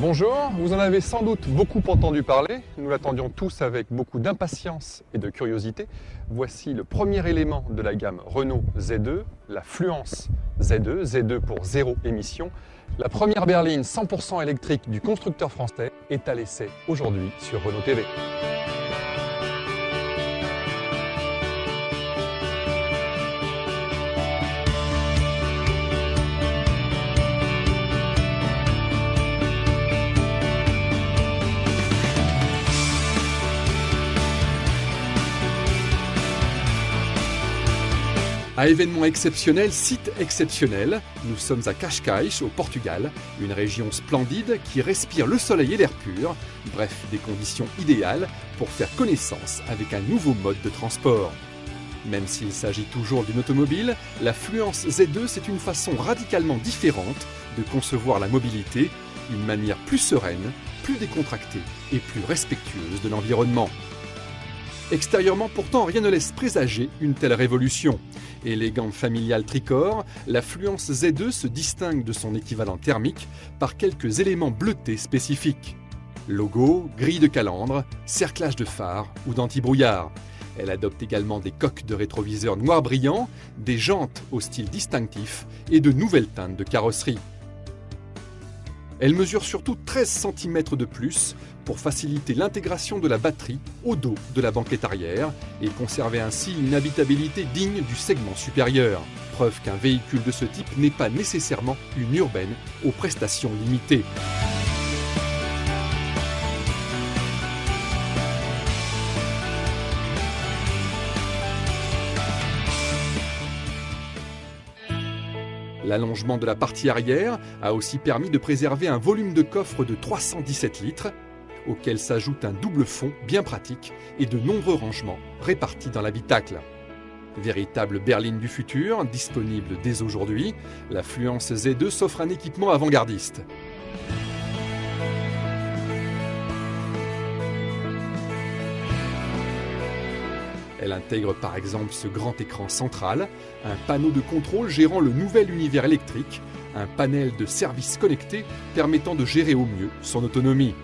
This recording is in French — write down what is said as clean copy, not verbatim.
Bonjour, vous en avez sans doute beaucoup entendu parler, nous l'attendions tous avec beaucoup d'impatience et de curiosité. Voici le premier élément de la gamme Renault Z2, la Fluence Z2, Z2 pour zéro émission. La première berline 100% électrique du constructeur français est à l'essai aujourd'hui sur Renault TV. À événement exceptionnel, site exceptionnel, nous sommes à Cascais, au Portugal, une région splendide qui respire le soleil et l'air pur, bref, des conditions idéales pour faire connaissance avec un nouveau mode de transport. Même s'il s'agit toujours d'une automobile, la Fluence Z2 c'est une façon radicalement différente de concevoir la mobilité, une manière plus sereine, plus décontractée et plus respectueuse de l'environnement. Extérieurement pourtant, rien ne laisse présager une telle révolution. Élégante familiale tricorps, la Fluence Z2 se distingue de son équivalent thermique par quelques éléments bleutés spécifiques. Logo, grille de calandre, cerclage de phare ou d'anti-brouillard. Elle adopte également des coques de rétroviseurs noir brillant, des jantes au style distinctif et de nouvelles teintes de carrosserie. Elle mesure surtout 13 cm de plus pour faciliter l'intégration de la batterie au dos de la banquette arrière et conserver ainsi une habitabilité digne du segment supérieur. Preuve qu'un véhicule de ce type n'est pas nécessairement une urbaine aux prestations limitées. L'allongement de la partie arrière a aussi permis de préserver un volume de coffre de 317 litres, auquel s'ajoute un double fond bien pratique et de nombreux rangements répartis dans l'habitacle. Véritable berline du futur, disponible dès aujourd'hui, la Fluence Z2 s'offre un équipement avant-gardiste. Elle intègre par exemple ce grand écran central, un panneau de contrôle gérant le nouvel univers électrique, un panel de services connectés permettant de gérer au mieux son autonomie.